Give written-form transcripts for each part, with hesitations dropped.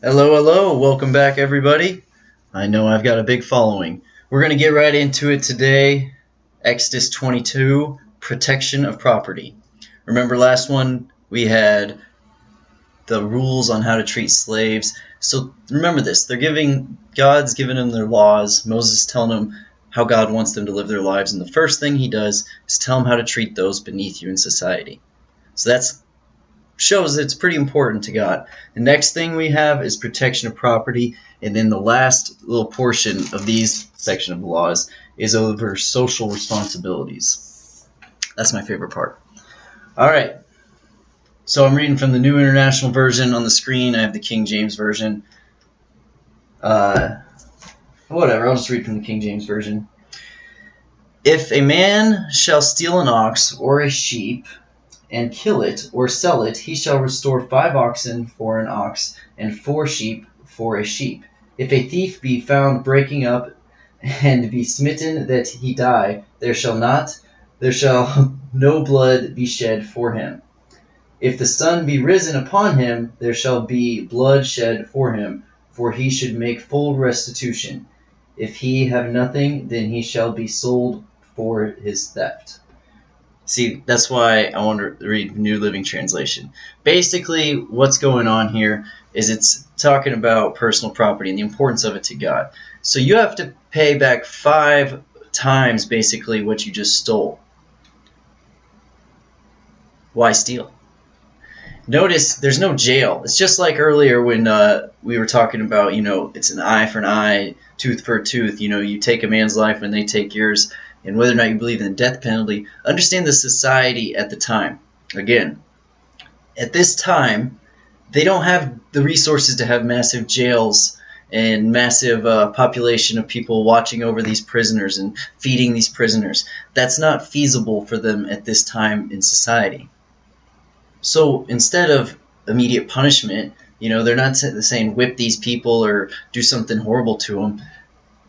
Hello, hello. Welcome back, everybody. I know I've got a big following. We're going to get right into it today. Exodus 22, protection of property. Remember last one, we had the rules on how to treat slaves. So remember this. God's given them their laws. Moses is telling them how God wants them to live their lives. And the first thing he does is tell them how to treat those beneath you in society. So that's shows it's pretty important to God. The next thing we have is protection of property, and then the last little portion of these section of the laws is over social responsibilities. That's my favorite part. All right, so I'm reading from the New International Version on the screen. I have the King James Version. Whatever, I'll just read from the King James Version. If a man shall steal an ox or a sheep and kill it or sell it, he shall restore 5 oxen for an ox, and 4 sheep for a sheep. If a thief be found breaking up, and be smitten that he die, there shall no blood be shed for him. If the sun be risen upon him, there shall be blood shed for him, for he should make full restitution. If he have nothing, then he shall be sold for his theft. See, that's why I want to read New Living Translation. Basically, what's going on here is it's talking about personal property and the importance of it to God. So you have to pay back 5 times, basically, what you just stole. Why steal? Notice there's no jail. It's just like earlier when we were talking about, it's an eye for an eye, tooth for a tooth. You take a man's life and they take yours. And whether or not you believe in the death penalty, understand the society at the time. Again, at this time, they don't have the resources to have massive jails and massive population of people watching over these prisoners and feeding these prisoners. That's not feasible for them at this time in society. So instead of immediate punishment, they're not saying whip these people or do something horrible to them.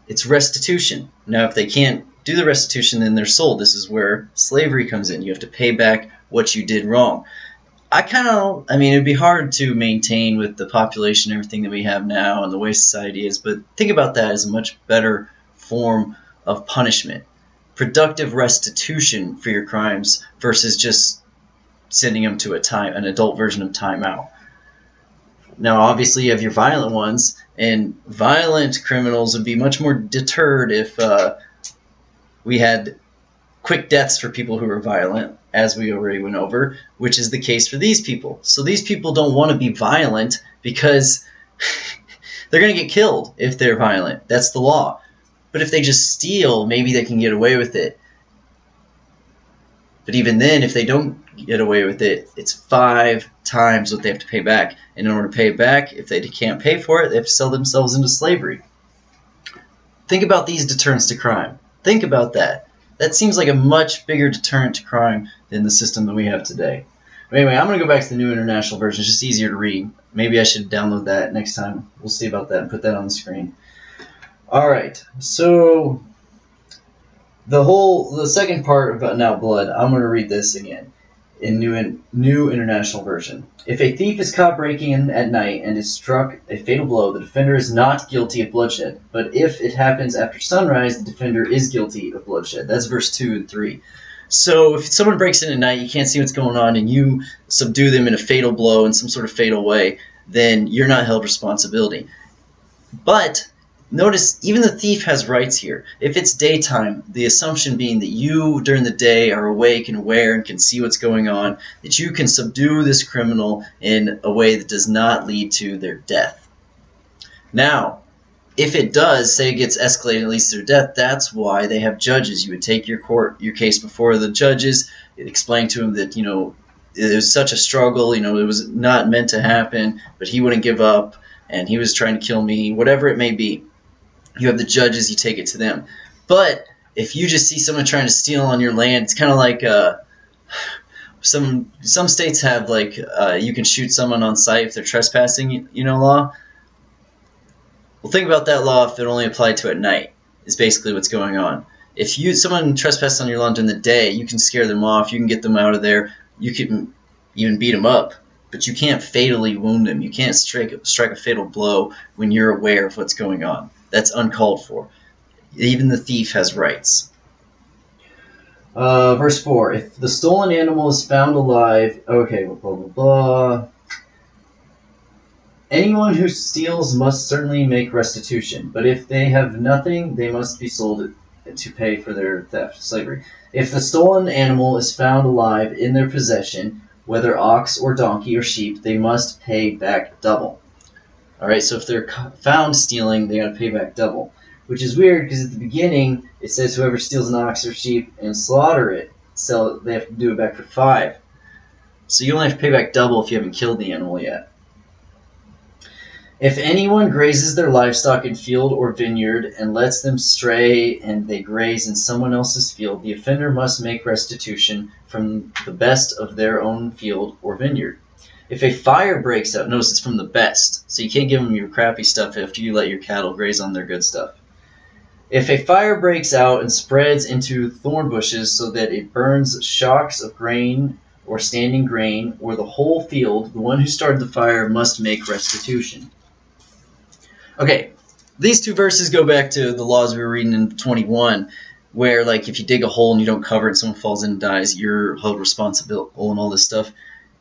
It's restitution. Now, if they can't do the restitution, then they're sold. This is where slavery comes in. You have to pay back what you did wrong. It'd be hard to maintain with the population and everything that we have now and the way society is, but think about that as a much better form of punishment. Productive restitution for your crimes versus just sending them to an adult version of timeout. Now, obviously, you have your violent ones, and violent criminals would be much more deterred if we had quick deaths for people who are violent, as we already went over, which is the case for these people. So these people don't want to be violent because they're going to get killed if they're violent. That's the law. But if they just steal, maybe they can get away with it. But even then, if they don't get away with it, it's 5 times what they have to pay back. And in order to pay it back, if they can't pay for it, they have to sell themselves into slavery. Think about these deterrents to crime. Think about that. That seems like a much bigger deterrent to crime than the system that we have today. But anyway, I'm going to go back to the New International Version. It's just easier to read. Maybe I should download that next time. We'll see about that and put that on the screen. All right. So the second part about now blood, I'm going to read this again in New International Version. If a thief is caught breaking in at night and is struck a fatal blow, the defender is not guilty of bloodshed. But if it happens after sunrise, the defender is guilty of bloodshed. That's verse 2 and 3. So if someone breaks in at night, you can't see what's going on, and you subdue them in a fatal blow in some sort of fatal way, then you're not held responsibility. But notice, even the thief has rights here. If it's daytime, the assumption being that you, during the day, are awake and aware and can see what's going on, that you can subdue this criminal in a way that does not lead to their death. Now, if it does, say it gets escalated and leads to their death, that's why they have judges. You would take your case before the judges, explain to them that, it was such a struggle, it was not meant to happen, but he wouldn't give up, and he was trying to kill me, whatever it may be. You have the judges, you take it to them. But if you just see someone trying to steal on your land, it's kind of like some states have you can shoot someone on sight if they're trespassing, law. Well, think about that law if it only applied to at night, is basically what's going on. If someone trespasses on your lawn during the day, you can scare them off, you can get them out of there, you can even beat them up. but you can't fatally wound them. You can't strike a fatal blow when you're aware of what's going on. That's uncalled for. Even the thief has rights. Verse 4, if the stolen animal is found alive, okay, blah, blah, blah. Anyone who steals must certainly make restitution, but if they have nothing, they must be sold to pay for their theft, slavery. If the stolen animal is found alive in their possession, whether ox or donkey or sheep, they must pay back double. Alright, so if they're found stealing, they gotta pay back double. Which is weird, because at the beginning, it says whoever steals an ox or sheep and slaughter it, they have to do it back for 5. So you only have to pay back double if you haven't killed the animal yet. If anyone grazes their livestock in field or vineyard and lets them stray and they graze in someone else's field, the offender must make restitution from the best of their own field or vineyard. If a fire breaks out, notice it's from the best, so you can't give them your crappy stuff after you let your cattle graze on their good stuff. If a fire breaks out and spreads into thorn bushes so that it burns shocks of grain or standing grain or the whole field, the one who started the fire must make restitution. Okay, these 2 verses go back to the laws we were reading in 21, where like if you dig a hole and you don't cover it and someone falls in and dies, you're held responsible and all this stuff.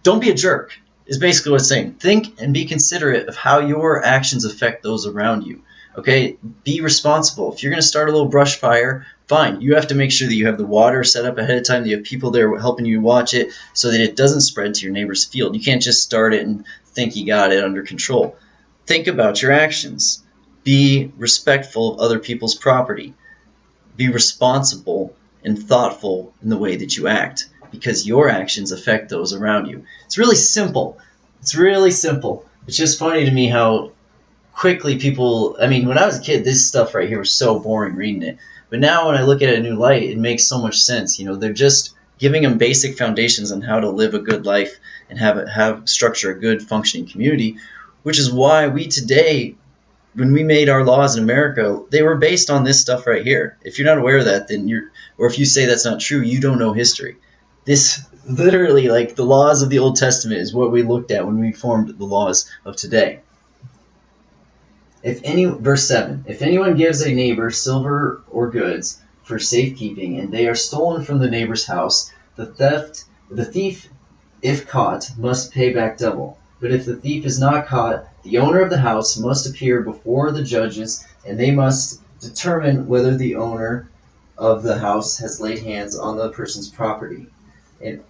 Don't be a jerk, is basically what it's saying. Think and be considerate of how your actions affect those around you. Okay, be responsible. If you're going to start a little brush fire, fine. You have to make sure that you have the water set up ahead of time, that you have people there helping you watch it so that it doesn't spread to your neighbor's field. You can't just start it and think you got it under control. Think about your actions. Be respectful of other people's property. Be responsible and thoughtful in the way that you act, because your actions affect those around you. It's really simple. It's really simple. It's just funny to me how quickly people, I mean, when I was a kid, this stuff right here was so boring reading it. But now when I look at it in a new light, it makes so much sense. You know, they're just giving them basic foundations on how to live a good life and have structure a good functioning community, which is why we today, when we made our laws in America, they were based on this stuff right here. If you're not aware of that, then or if you say that's not true, you don't know history. This literally, like the laws of the Old Testament, is what we looked at when we formed the laws of today. Verse 7, if anyone gives a neighbor silver or goods for safekeeping, and they are stolen from the neighbor's house, the thief, if caught, must pay back double. But if the thief is not caught, the owner of the house must appear before the judges, and they must determine whether the owner of the house has laid hands on the person's property. And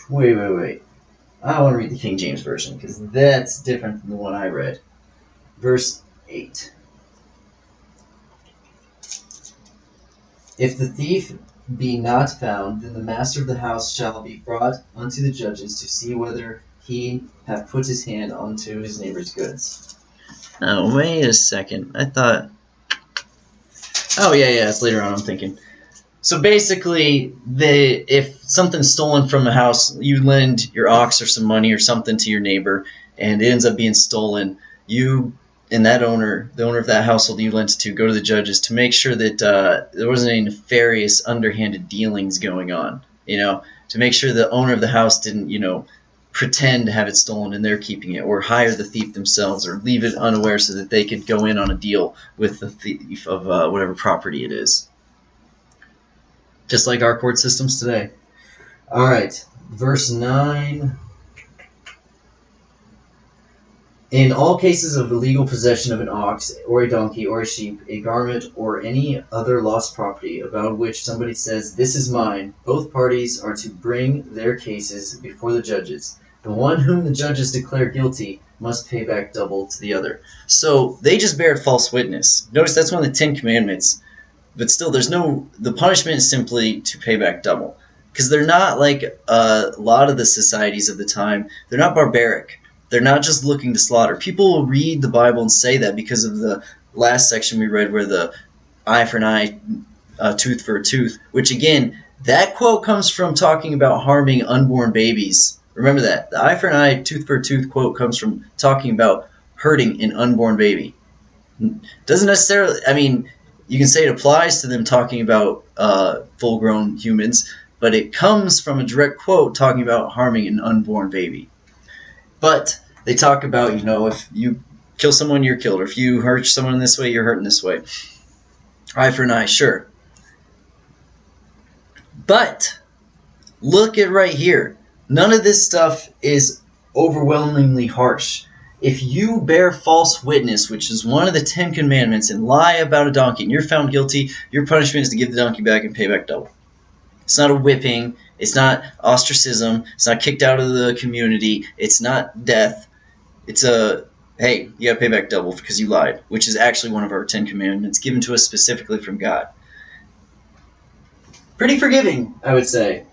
wait. I want to read the King James Version, because that's different than the one I read. Verse 8. If the thief be not found, then the master of the house shall be brought unto the judges to see whether he have put his hand onto his neighbor's goods. Oh, wait a second. I thought... Oh, yeah, it's later on, I'm thinking. So basically, if something's stolen from a house, you lend your ox or some money or something to your neighbor, and it ends up being stolen, you and the owner of that household you lent to, go to the judges to make sure that there wasn't any nefarious, underhanded dealings going on, to make sure the owner of the house didn't, pretend to have it stolen and they're keeping it, or hire the thief themselves, or leave it unaware so that they could go in on a deal with the thief of whatever property it is. Just like our court systems today. All right, verse 9. In all cases of illegal possession of an ox, or a donkey, or a sheep, a garment, or any other lost property about which somebody says, "This is mine," both parties are to bring their cases before the judges. The one whom the judges declare guilty must pay back double to the other. So they just bear false witness. Notice that's one of the 10 Commandments. But still, the punishment is simply to pay back double. Because they're not like a lot of the societies of the time. They're not barbaric. They're not just looking to slaughter. People will read the Bible and say that because of the last section we read where the eye for an eye, tooth for a tooth. Which again, that quote comes from talking about harming unborn babies. Remember that. The eye for an eye, tooth for a tooth quote comes from talking about hurting an unborn baby. Doesn't necessarily, you can say it applies to them talking about full-grown humans, but it comes from a direct quote talking about harming an unborn baby. But they talk about, if you kill someone, you're killed. Or if you hurt someone this way, you're hurting this way. Eye for an eye, sure. But look at right here. None of this stuff is overwhelmingly harsh. If you bear false witness, which is one of the 10 commandments, and lie about a donkey, and you're found guilty, your punishment is to give the donkey back and pay back double. It's not a whipping. It's not ostracism. It's not kicked out of the community. It's not death. It's hey, you got to pay back double because you lied, which is actually one of our 10 commandments given to us specifically from God. Pretty forgiving, I would say.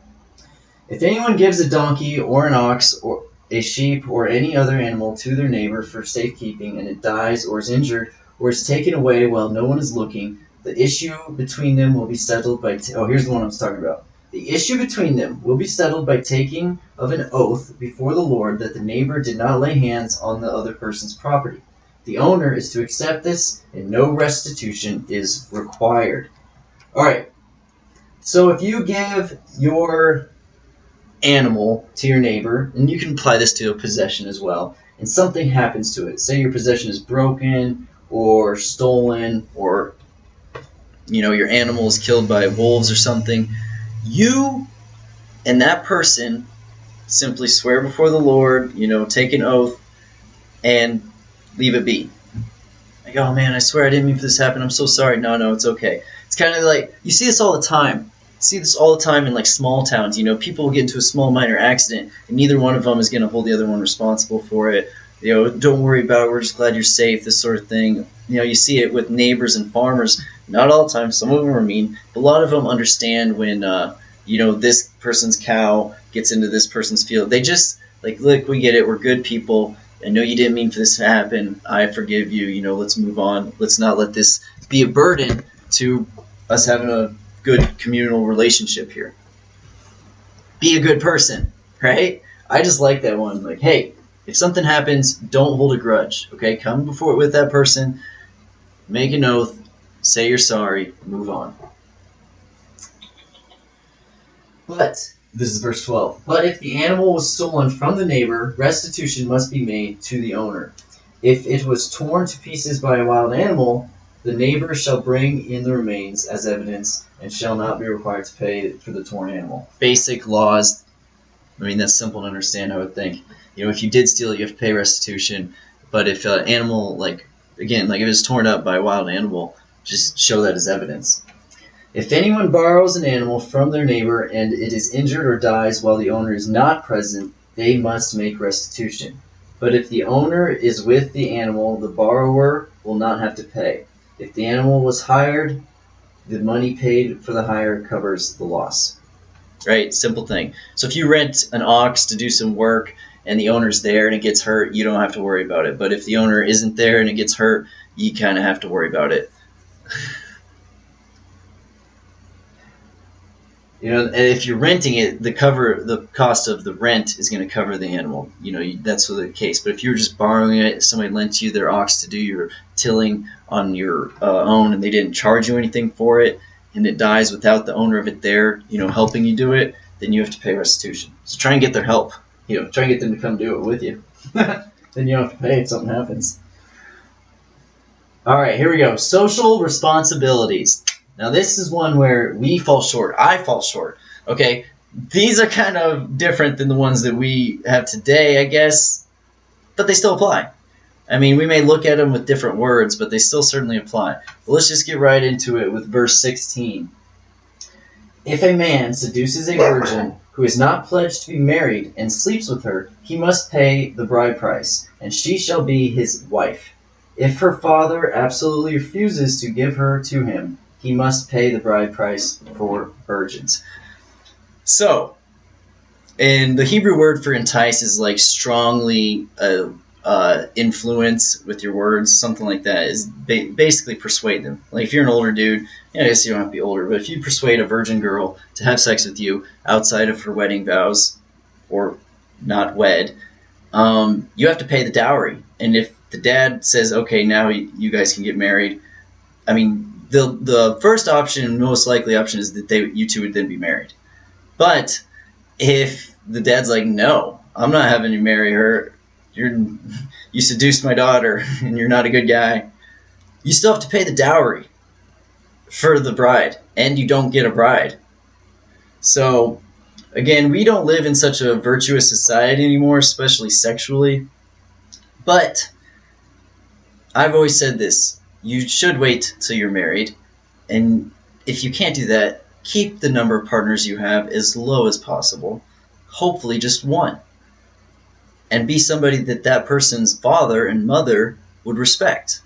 If anyone gives a donkey or an ox or a sheep or any other animal to their neighbor for safekeeping, and it dies or is injured or is taken away while no one is looking, the issue between them will be settled by... here's the one I was talking about. The issue between them will be settled by taking of an oath before the Lord that the neighbor did not lay hands on the other person's property. The owner is to accept this, and no restitution is required. All right. So if you give your animal to your neighbor, and you can apply this to a possession as well, and something happens to it, say your possession is broken or stolen, or your animal is killed by wolves or something, you and that person simply swear before the Lord, take an oath and leave it be. Like, oh man, I swear I didn't mean for this to happen, I'm so sorry. No, it's okay. It's kind of like, you see this all the time. See this all the time in like small towns. People will get into a small minor accident, and neither one of them is going to hold the other one responsible for it. Don't worry about it. We're just glad you're safe. This sort of thing. You see it with neighbors and farmers. Not all the time. Some of them are mean, but a lot of them understand when this person's cow gets into this person's field. They just like, look, we get it. We're good people. I know you didn't mean for this to happen. I forgive you. Let's move on. Let's not let this be a burden to us having a good communal relationship here. Be a good person, right? I just like that one. Like, hey, if something happens, don't hold a grudge, okay? Come before with that person, make an oath, say you're sorry, move on. But, this is verse 12, but if the animal was stolen from the neighbor, restitution must be made to the owner. If it was torn to pieces by a wild animal, the neighbor shall bring in the remains as evidence and shall not be required to pay for the torn animal. Basic laws. I mean, that's simple to understand, I would think. If you did steal it, you have to pay restitution. But if an animal, if it's torn up by a wild animal, just show that as evidence. If anyone borrows an animal from their neighbor and it is injured or dies while the owner is not present, they must make restitution. But if the owner is with the animal, the borrower will not have to pay. If the animal was hired, the money paid for the hire covers the loss. Right? Simple thing. So if you rent an ox to do some work and the owner's there and it gets hurt, you don't have to worry about it. But if the owner isn't there and it gets hurt, you kind of have to worry about it. And if you're renting it, the cost of the rent is going to cover the animal. That's the case. But if you're just borrowing it, somebody lent you their ox to do your tilling on your own, and they didn't charge you anything for it, and it dies without the owner of it there, helping you do it, then you have to pay restitution. So try and get their help. Try and get them to come do it with you. Then you don't have to pay if something happens. All right, here we go. Social responsibilities. Now, this is one where we fall short. I fall short. Okay, these are kind of different than the ones that we have today, I guess, but they still apply. I mean, we may look at them with different words, but they still certainly apply. But let's just get right into it with verse 16. If a man seduces a virgin who is not pledged to be married and sleeps with her, he must pay the bride price, and she shall be his wife. If her father absolutely refuses to give her to him, he must pay the bride price for virgins. So, and the Hebrew word for entice is like strongly influence with your words, something like that, is basically persuade them. Like if you're an older dude, I guess you don't have to be older, but if you persuade a virgin girl to have sex with you outside of her wedding vows, or not wed, you have to pay the dowry. And if the dad says, okay, now you guys can get married, I mean, the first option and most likely option is that you two would then be married. But if the dad's like, no, I'm not having you marry her, you seduced my daughter and you're not a good guy. You still have to pay the dowry for the bride, and you don't get a bride. So, again, we don't live in such a virtuous society anymore, especially sexually. But I've always said this: you should wait till you're married, and if you can't do that, keep the number of partners you have as low as possible. Hopefully, just one. And be somebody that that person's father and mother would respect.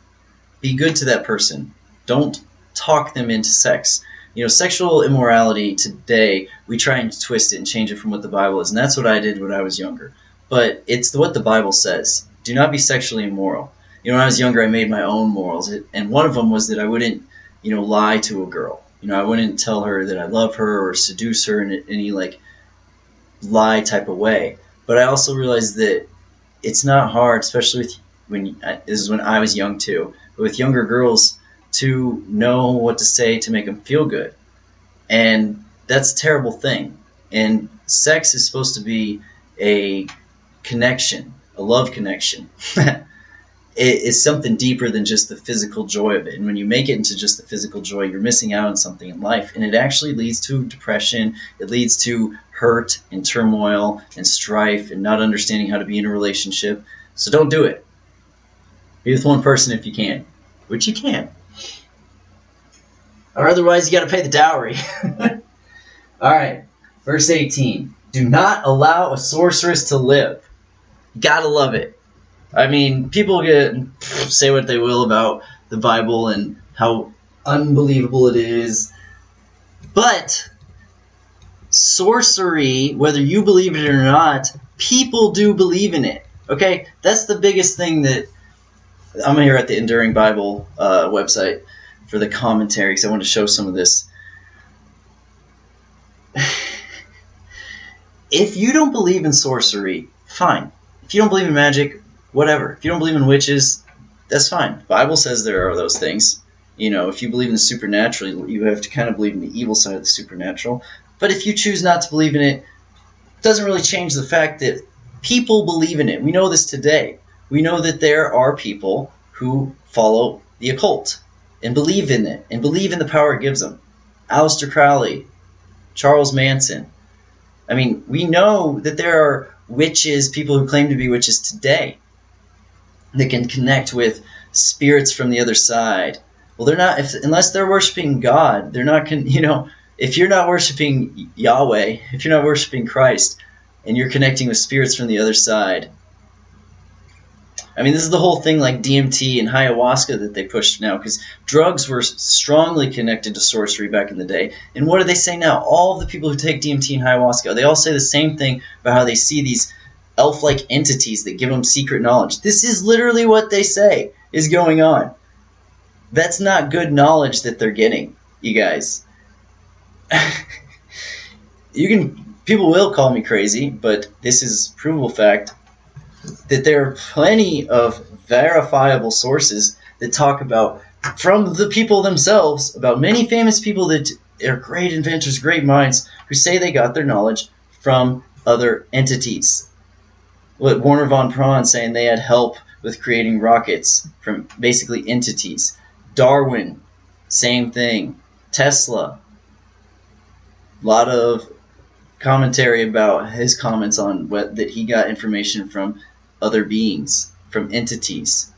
Be good to that person. Don't talk them into sex. Sexual immorality today, we try and twist it and change it from what the Bible is. And that's what I did when I was younger. But it's what the Bible says. Do not be sexually immoral. When I was younger, I made my own morals. And one of them was that I wouldn't, lie to a girl. I wouldn't tell her that I love her or seduce her in any, lie type of way. But I also realized that it's not hard, especially this is when I was young too, but with younger girls, to know what to say to make them feel good. And that's a terrible thing. And sex is supposed to be a connection, a love connection. It is something deeper than just the physical joy of it. And when you make it into just the physical joy, you're missing out on something in life. And it actually leads to depression. It leads to hurt and turmoil and strife and not understanding how to be in a relationship. So don't do it. Be with one person if you can, which you can. Or otherwise, you got to pay the dowry. All right, verse 18. Do not allow a sorceress to live. Gotta love it. I mean, people say what they will about the Bible and how unbelievable it is. But sorcery, whether you believe it or not, people do believe in it. Okay? That's the biggest thing that I'm here at the Enduring Bible website for the commentary because I want to show some of this. If you don't believe in sorcery, fine. If you don't believe in magic, whatever. If you don't believe in witches, that's fine. The Bible says there are those things. If you believe in the supernatural, you have to kind of believe in the evil side of the supernatural. But if you choose not to believe in it, it doesn't really change the fact that people believe in it. We know this today. We know that there are people who follow the occult and believe in it and believe in the power it gives them. Aleister Crowley, Charles Manson. I mean, we know that there are witches, people who claim to be witches today, that can connect with spirits from the other side. Well, they're not, unless they're worshiping God, they're not, if you're not worshiping Yahweh, if you're not worshiping Christ, and you're connecting with spirits from the other side. I mean, this is the whole thing like DMT and ayahuasca that they pushed now, because drugs were strongly connected to sorcery back in the day. And what do they say now? All of the people who take DMT and ayahuasca, they all say the same thing about how they see these elf-like entities that give them secret knowledge. This is literally what they say is going on. That's not good knowledge that they're getting, you guys. People will call me crazy, but this is provable fact that there are plenty of verifiable sources that talk about, from the people themselves, about many famous people that are great inventors, great minds, who say they got their knowledge from other entities. What Warner von Braun saying they had help with creating rockets from basically entities. Darwin, same thing. Tesla, a lot of commentary about his comments on that he got information from other beings, from entities.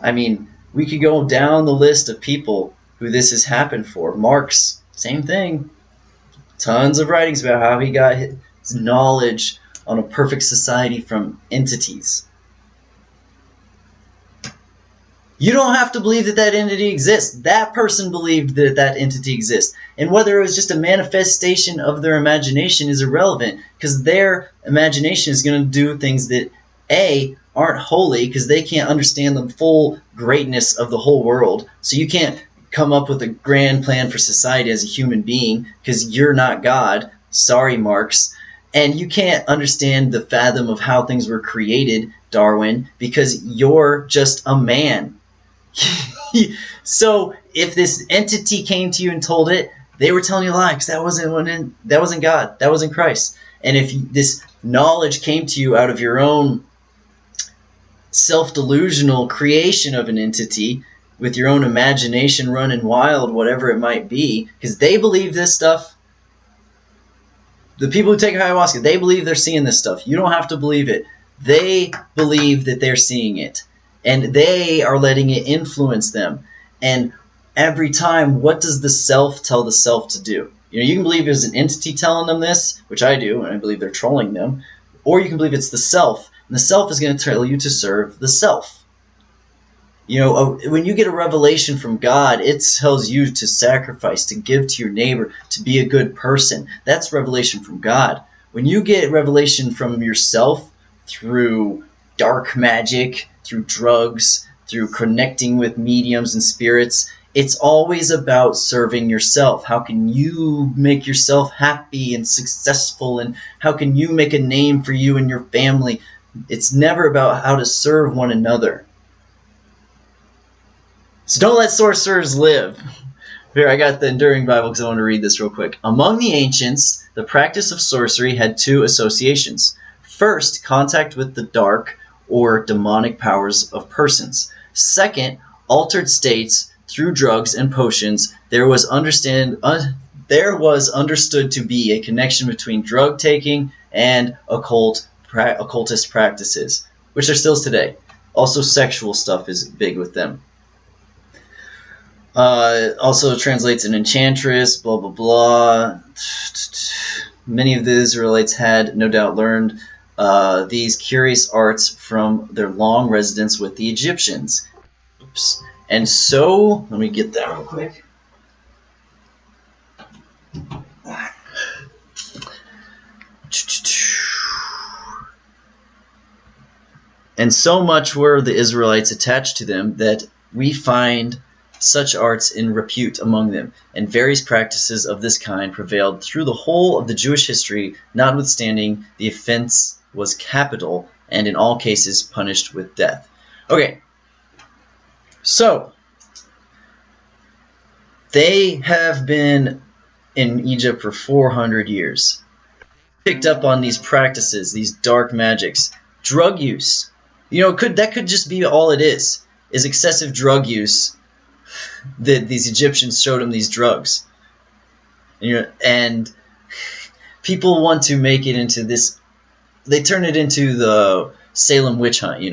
I mean, we could go down the list of people who this has happened for. Marx, same thing. Tons of writings about how he got his knowledge on a perfect society from entities. You don't have to believe that that entity exists. That person believed that that entity exists. And whether it was just a manifestation of their imagination is irrelevant, because their imagination is going to do things that, A, aren't holy, because they can't understand the full greatness of the whole world. So you can't come up with a grand plan for society as a human being, because you're not God. Sorry, Marx. And you can't understand the fathom of how things were created, Darwin, because you're just a man. So if this entity came to you and told it, they were telling you a lie, because that wasn't God. That wasn't Christ. And if this knowledge came to you out of your own self-delusional creation of an entity with your own imagination running wild, whatever it might be, because they believe this stuff. The people who take ayahuasca, they believe they're seeing this stuff. You don't have to believe it. They believe that they're seeing it, and they are letting it influence them. And every time, what does the self tell the self to do? You can believe there's an entity telling them this, which I do, and I believe they're trolling them, or you can believe it's the self, and the self is going to tell you to serve the self. When you get a revelation from God, it tells you to sacrifice, to give to your neighbor, to be a good person. That's revelation from God. When you get revelation from yourself through dark magic, through drugs, through connecting with mediums and spirits, it's always about serving yourself. How can you make yourself happy and successful, and how can you make a name for you and your family? It's never about how to serve one another. So don't let sorcerers live. Here, I got the Enduring Bible because I want to read this real quick. Among the ancients, the practice of sorcery had two associations. First, contact with the dark or demonic powers of persons. Second, altered states through drugs and potions. There was understood to be a connection between drug taking and occultist practices, which are still today. Also, sexual stuff is big with them. Also translates an enchantress, blah, blah, blah. Many of the Israelites had, no doubt, learned these curious arts from their long residence with the Egyptians. Oops. And so, let me get that real quick. And so much were the Israelites attached to them that we find such arts in repute among them, and various practices of this kind prevailed through the whole of the Jewish history, notwithstanding the offense was capital, and in all cases punished with death. Okay, so they have been in Egypt for 400 years. Picked up on these practices, these dark magics, drug use. That could just be all it is excessive drug use. These Egyptians showed them these drugs, and people want to make it into this. They turn it into the Salem witch hunt.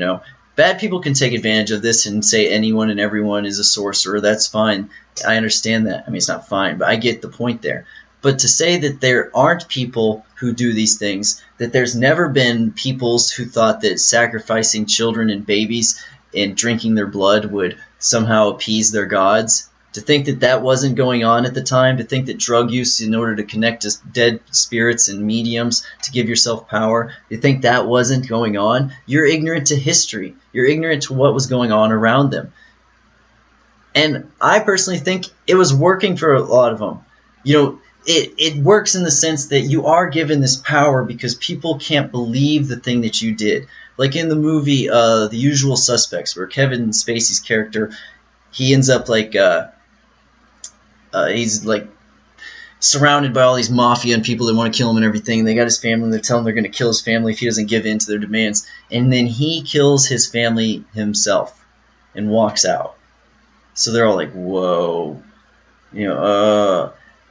Bad people can take advantage of this and say anyone and everyone is a sorcerer. That's fine. I understand that. I mean, it's not fine, but I get the point there. But to say that there aren't people who do these things, that there's never been peoples who thought that sacrificing children and babies and drinking their blood would somehow appease their gods, to think that that wasn't going on at the time, to think that drug use in order to connect to dead spirits and mediums to give yourself power, you think that wasn't going on, you're ignorant to history. You're ignorant to what was going on around them. And I personally think it was working for a lot of them. It works in the sense that you are given this power because people can't believe the thing that you did. Like in the movie The Usual Suspects, where Kevin Spacey's character, he ends up he's surrounded by all these mafia and people that want to kill him and everything. They got his family, and they're telling him they're going to kill his family if he doesn't give in to their demands. And then he kills his family himself and walks out. So they're all like, whoa.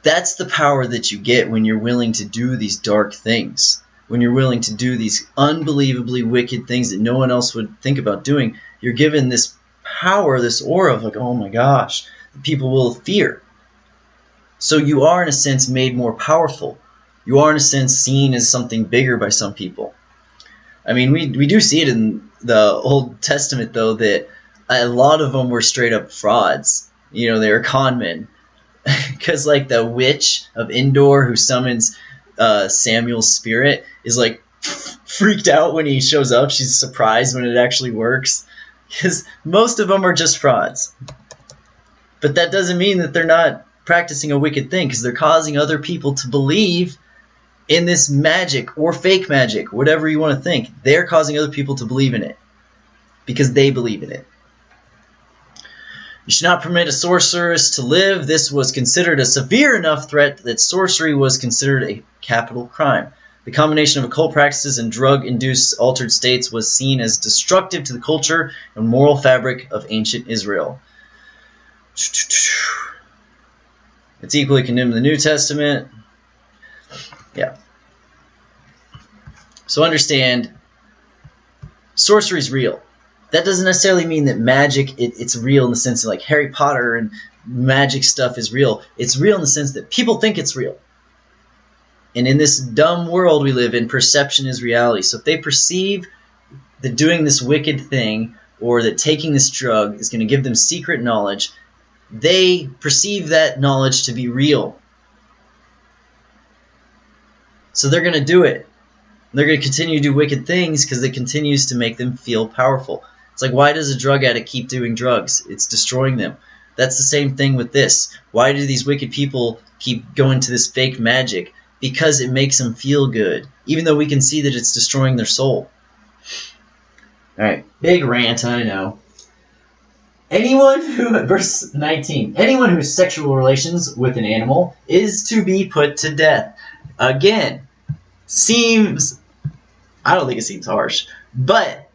That's the power that you get when you're willing to do these dark things. When you're willing to do these unbelievably wicked things that no one else would think about doing, you're given this power, this aura of oh my gosh, people will fear. So you are in a sense made more powerful. You are in a sense seen as something bigger by some people. I mean, we do see it in the Old Testament though, that a lot of them were straight up frauds. They were con men. Because the witch of Endor who summons Samuel's spirit is freaked out when he shows up. She's surprised when it actually works. Because most of them are just frauds. But that doesn't mean that they're not practicing a wicked thing, because they're causing other people to believe in this magic or fake magic, whatever you want to think. They're causing other people to believe in it because they believe in it. You should not permit a sorceress to live. This was considered a severe enough threat that sorcery was considered a capital crime. The combination of occult practices and drug-induced altered states was seen as destructive to the culture and moral fabric of ancient Israel. It's equally condemned in the New Testament. Yeah. So understand, sorcery is real. That doesn't necessarily mean that magic, it's real in the sense of like Harry Potter and magic stuff is real. It's real in the sense that people think it's real. And in this dumb world we live in, perception is reality. So if they perceive that doing this wicked thing or that taking this drug is going to give them secret knowledge, they perceive that knowledge to be real. So they're going to do it. They're going to continue to do wicked things because it continues to make them feel powerful. It's like, why does a drug addict keep doing drugs? It's destroying them. That's the same thing with this. Why do these wicked people keep going to this fake magic? Because it makes them feel good, even though we can see that it's destroying their soul. Alright, big rant, I know. Verse 19, anyone who has sexual relations with an animal is to be put to death. Again, I don't think it seems harsh, but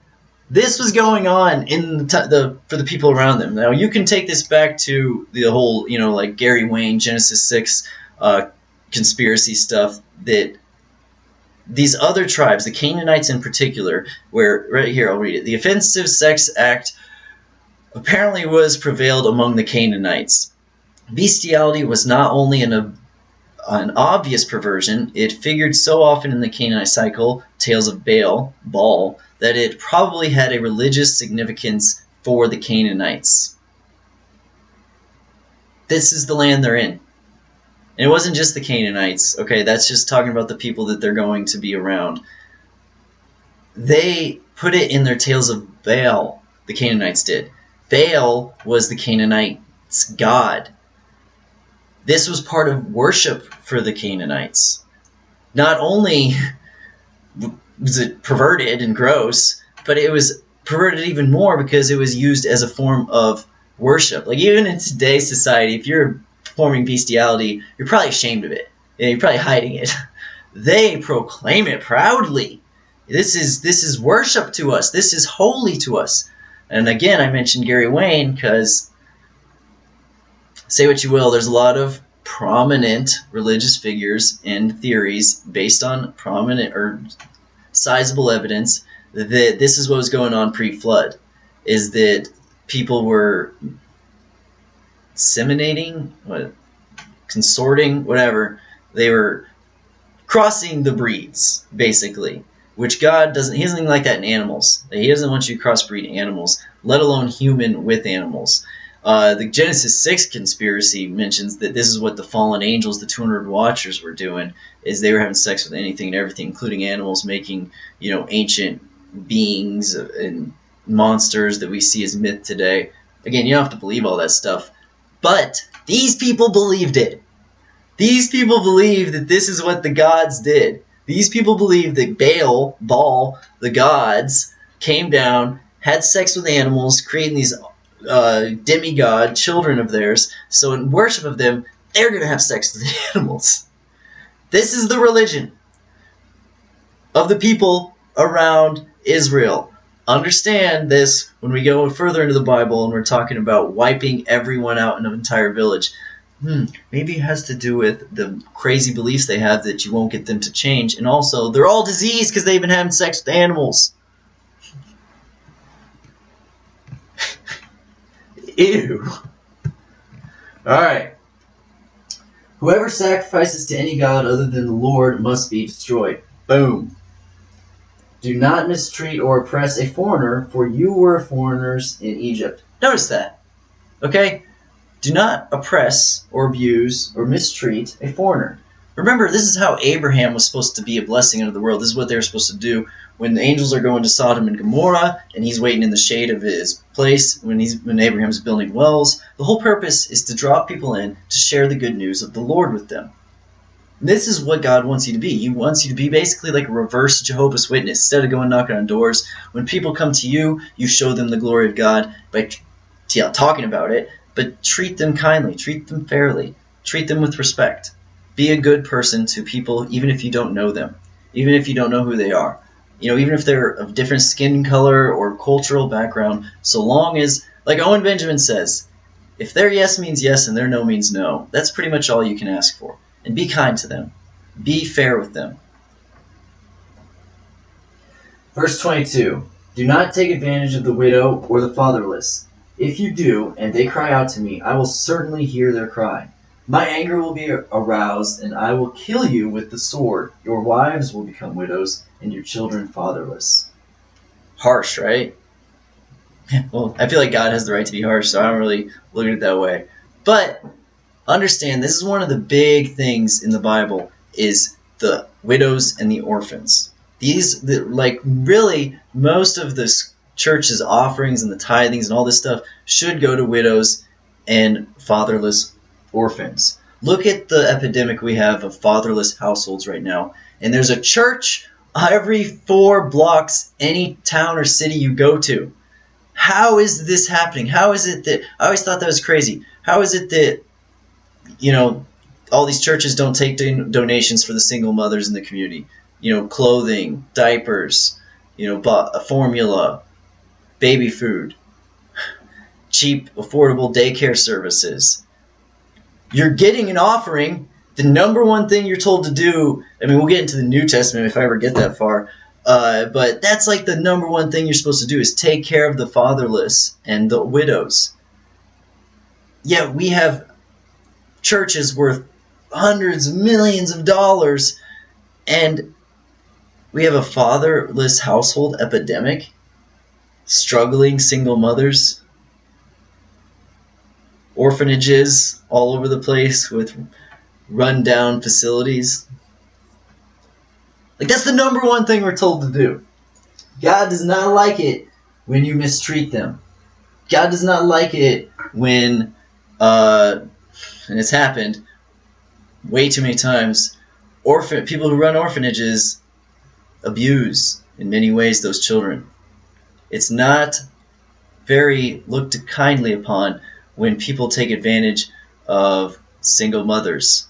this was going on in for the people around them. Now, you can take this back to the whole, like Gary Wayne, Genesis 6, conspiracy stuff, that these other tribes, the Canaanites in particular, where, right here, I'll read it. The offensive sex act apparently was prevailed among the Canaanites. Bestiality was not only an obvious perversion, it figured so often in the Canaanite cycle, tales of Baal, that it probably had a religious significance for the Canaanites. This is the land they're in. And it wasn't just the Canaanites, okay? That's just talking about the people that they're going to be around. They put it in their tales of Baal, the Canaanites did. Baal was the Canaanites' god. This was part of worship for the Canaanites. Not only was it perverted and gross, but it was perverted even more because it was used as a form of worship. Like, even in today's society, if you're performing bestiality, you're probably ashamed of it. You're probably hiding it. They proclaim it proudly. This is worship to us. This is holy to us. And again, I mentioned Gary Wayne because, say what you will, there's a lot of prominent religious figures and theories based on prominent or sizable evidence that this is what was going on pre-flood, is that people were consorting, whatever. They were crossing the breeds, basically, which God doesn't, he doesn't like that in animals. He doesn't want you to crossbreed animals, let alone human with animals. The Genesis 6 conspiracy mentions that this is what the fallen angels, the 200 Watchers, were doing, is they were having sex with anything and everything, including animals, making, ancient beings and monsters that we see as myth today. Again, you don't have to believe all that stuff. But these people believed it. These people believed that this is what the gods did. These people believed that Baal, the gods, came down, had sex with animals, creating these demigod children of theirs. So in worship of them, they're going to have sex with the animals. This is the religion of the people around Israel. Understand this when we go further into the Bible and we're talking about wiping everyone out in an entire village. Maybe it has to do with the crazy beliefs they have that you won't get them to change. And also, they're all diseased because they've been having sex with animals. Ew. Alright. Whoever sacrifices to any god other than the Lord must be destroyed. Boom. Do not mistreat or oppress a foreigner, for you were foreigners in Egypt. Notice that. Okay? Do not oppress or abuse or mistreat a foreigner. Remember, this is how Abraham was supposed to be a blessing unto the world. This is what they were supposed to do when the angels are going to Sodom and Gomorrah, and he's waiting in the shade of his place when Abraham's building wells. The whole purpose is to draw people in to share the good news of the Lord with them. This is what God wants you to be. He wants you to be basically like a reverse Jehovah's Witness. Instead of going knocking on doors, when people come to you, you show them the glory of God by talking about it, but treat them kindly, treat them fairly, treat them with respect. Be a good person to people even if you don't know them. even if you don't know who they are. Even if they're of different skin color or cultural background, so long as, like Owen Benjamin says, if their yes means yes and their no means no, that's pretty much all you can ask for. And be kind to them. Be fair with them. Verse 22, do not take advantage of the widow or the fatherless. If you do, and they cry out to me, I will certainly hear their cry. My anger will be aroused, and I will kill you with the sword. Your wives will become widows, and your children fatherless. Harsh, right? Well, I feel like God has the right to be harsh, so I don't really look at it that way. But understand, this is one of the big things in the Bible, is the widows and the orphans. Really, most of the church's offerings and the tithings and all this stuff should go to widows and fatherless orphans. Look at the epidemic we have of fatherless households right now. And there's a church every 4 blocks, any town or city you go to. How is this happening? How is it that, I always thought that was crazy. How is it that, all these churches don't take donations for the single mothers in the community? Clothing, diapers, a formula, baby food, cheap, affordable daycare services. You're getting an offering. The number one thing you're told to do, we'll get into the New Testament if I ever get that far, but that's like the number one thing you're supposed to do is take care of the fatherless and the widows. Yet we have churches worth hundreds of millions of dollars, and we have a fatherless household epidemic, struggling single mothers, orphanages all over the place with run-down facilities. That's the number one thing we're told to do. God does not like it when you mistreat them. God does not like it when, and it's happened way too many times, people who run orphanages abuse in many ways those children. It's not very looked kindly upon when people take advantage of single mothers,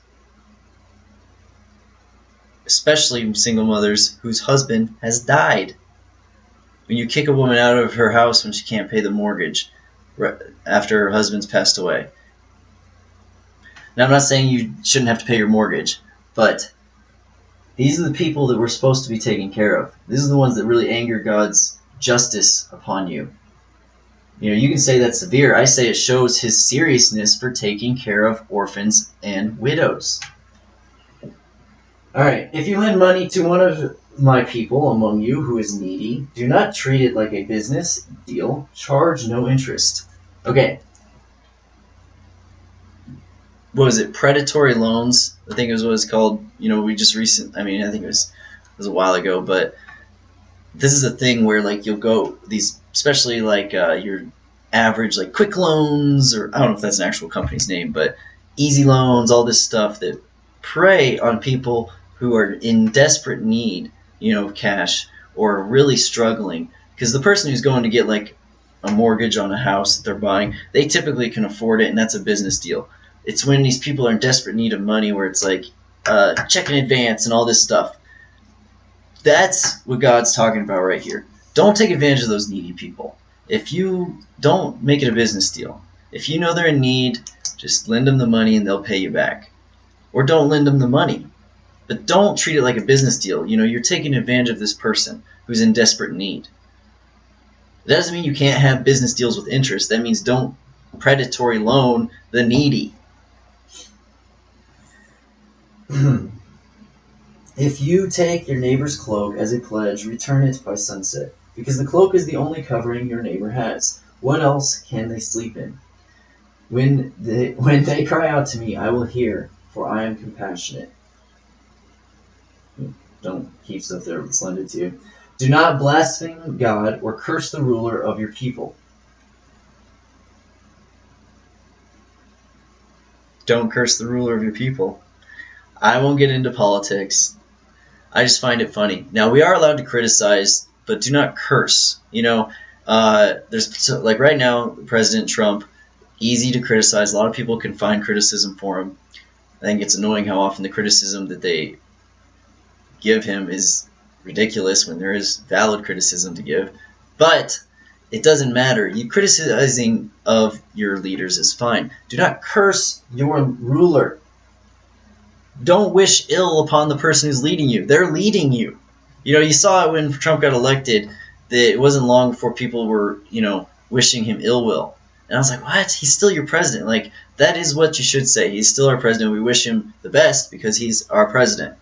especially single mothers whose husband has died. When you kick a woman out of her house when she can't pay the mortgage after her husband's passed away. Now, I'm not saying you shouldn't have to pay your mortgage, but these are the people that we're supposed to be taking care of. These are the ones that really anger God's justice upon you. You can say that's severe. I say it shows his seriousness for taking care of orphans and widows. All right, if you lend money to one of my people among you who is needy, do not treat it like a business deal. Charge no interest. Okay. What was it? Predatory loans, I think is what it's called. We just I think it was a while ago, but this is a thing where you'll go these, especially your average quick loans, or I don't know if that's an actual company's name, but easy loans, all this stuff that prey on people who are in desperate need, of cash or really struggling. Because the person who's going to get a mortgage on a house that they're buying, they typically can afford it, and that's a business deal. It's when these people are in desperate need of money where it's check in advance and all this stuff. That's what God's talking about right here. Don't take advantage of those needy people. If you don't make it a business deal, if you know they're in need, just lend them the money and they'll pay you back. Or don't lend them the money. But don't treat it like a business deal. You're taking advantage of this person who's in desperate need. That doesn't mean you can't have business deals with interest. That means don't predatory loan the needy. If you take your neighbor's cloak as a pledge, return it by sunset, because the cloak is the only covering your neighbor has. What else can they sleep in? When they cry out to me, I will hear, for I am compassionate. Don't keep stuff there that's lended to you. Do not blaspheme God or curse the ruler of your people. Don't curse the ruler of your people. I won't get into politics. I just find it funny. Now, we are allowed to criticize, but do not curse. There's right now, President Trump, easy to criticize. A lot of people can find criticism for him. I think it's annoying how often the criticism that they give him is ridiculous when there is valid criticism to give. But it doesn't matter. You criticizing of your leaders is fine. Do not curse your ruler. Don't wish ill upon the person who's leading you. They're leading you. You saw it when Trump got elected, that it wasn't long before people were, wishing him ill will. And I was like, what? He's still your president. Like, that is what you should say. He's still our president. We wish him the best because he's our president.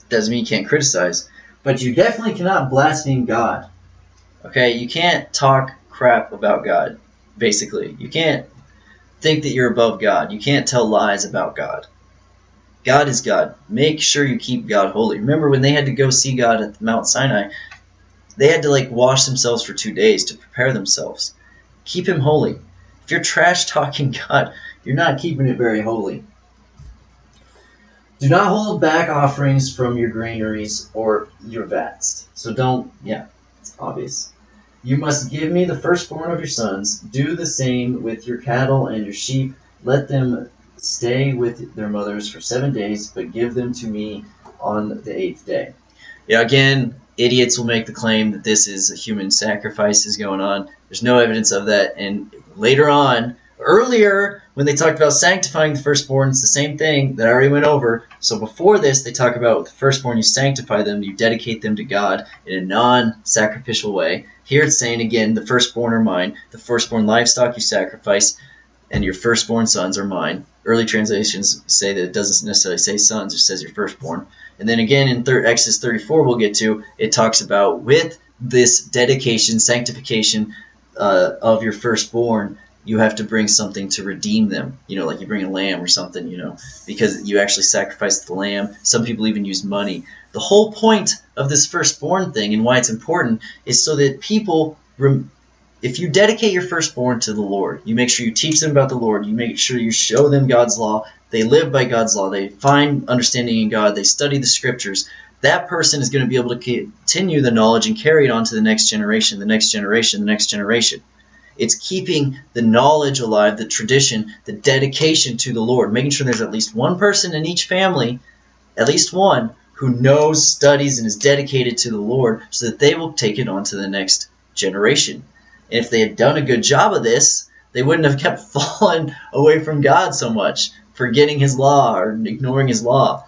Doesn't mean you can't criticize. But you definitely cannot blaspheme God. Okay? You can't talk crap about God, basically. You can't think that you're above God. You can't tell lies about God. God is God. Make sure you keep God holy. Remember when they had to go see God at Mount Sinai, they had to wash themselves for 2 days to prepare themselves. Keep him holy. If you're trash talking God, you're not keeping it very holy. Do not hold back offerings from your granaries or your vats. So don't, it's obvious. You must give me the firstborn of your sons. Do the same with your cattle and your sheep. Let them stay with their mothers for 7 days, but give them to me on the 8th day. Again, idiots will make the claim that this is a human sacrifice is going on. There's no evidence of that. And later on, earlier, when they talked about sanctifying the firstborn, it's the same thing that I already went over. So before this, they talk about the firstborn, you sanctify them, you dedicate them to God in a non-sacrificial way. Here it's saying, again, the firstborn are mine. The firstborn livestock you sacrifice, and your firstborn sons are mine. Early translations say that it doesn't necessarily say sons, it says your firstborn. And then again in Exodus 34 we'll get to, it talks about with this dedication, sanctification of your firstborn, you have to bring something to redeem them. Like you bring a lamb or something, because you actually sacrifice the lamb. Some people even use money. The whole point of this firstborn thing and why it's important is so that people, if you dedicate your firstborn to the Lord, you make sure you teach them about the Lord, you make sure you show them God's law, they live by God's law, they find understanding in God, they study the scriptures, that person is going to be able to continue the knowledge and carry it on to the next generation, the next generation, the next generation. It's keeping the knowledge alive, the tradition, the dedication to the Lord, making sure there's at least one person in each family, at least one, who knows, studies, and is dedicated to the Lord so that they will take it on to the next generation. And if they had done a good job of this, they wouldn't have kept falling away from God so much, forgetting his law or ignoring his law.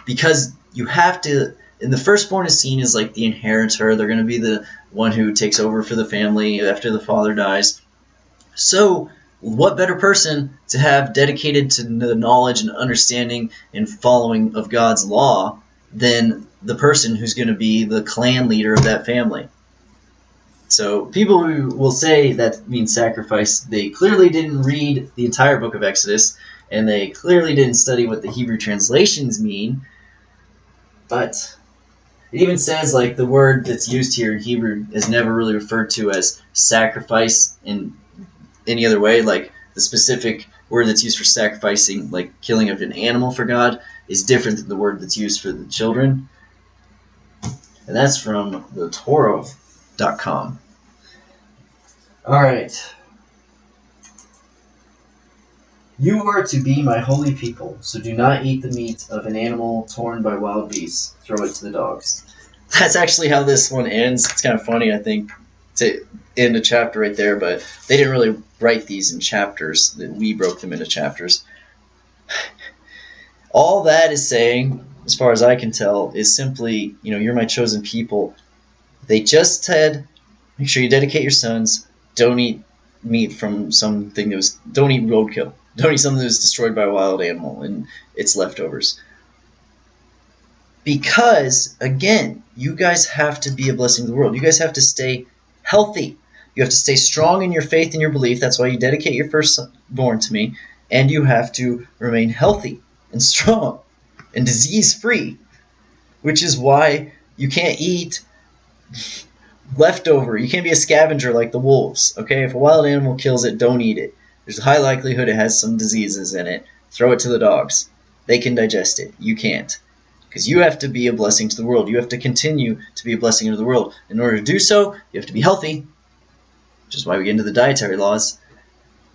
Because you have to, and the firstborn is seen as like the inheritor. They're going to be the one who takes over for the family after the father dies. So what better person to have dedicated to the knowledge and understanding and following of God's law than the person who's going to be the clan leader of that family? So people who will say that means sacrifice, they clearly didn't read the entire book of Exodus, and they clearly didn't study what the Hebrew translations mean. But it even says like the word that's used here in Hebrew is never really referred to as sacrifice in any other way. Like the specific word that's used for sacrificing, like killing of an animal for God, is different than the word that's used for the children. And that's from the Torah.com. All right. You are to be my holy people, so do not eat the meat of an animal torn by wild beasts. Throw it to the dogs. That's actually how this one ends. It's kind of funny, I think, to end a chapter right there, but they didn't really write these in chapters. We broke them into chapters. All that is saying, as far as I can tell, is simply, you're my chosen people. They just said, make sure you dedicate your sons. Don't eat meat from something that was, don't eat roadkill. Don't eat something that was destroyed by a wild animal and its leftovers. Because, again, you guys have to be a blessing to the world. You guys have to stay healthy. You have to stay strong in your faith and your belief. That's why you dedicate your firstborn to me. And you have to remain healthy and strong and disease-free, which is why you can't eat leftover. You can't be a scavenger like the wolves. Okay, if a wild animal kills it, don't eat it. There's a high likelihood it has some diseases in it. Throw it to the dogs. They can digest it. You can't. Because you have to be a blessing to the world. You have to continue to be a blessing to the world. In order to do so, you have to be healthy, which is why we get into the dietary laws.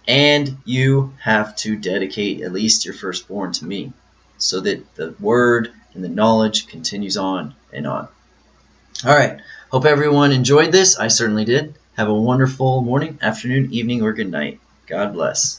And you have to dedicate at least your firstborn to me, so that the word and the knowledge continues on and on. All right. Hope everyone enjoyed this. I certainly did. Have a wonderful morning, afternoon, evening, or good night. God bless.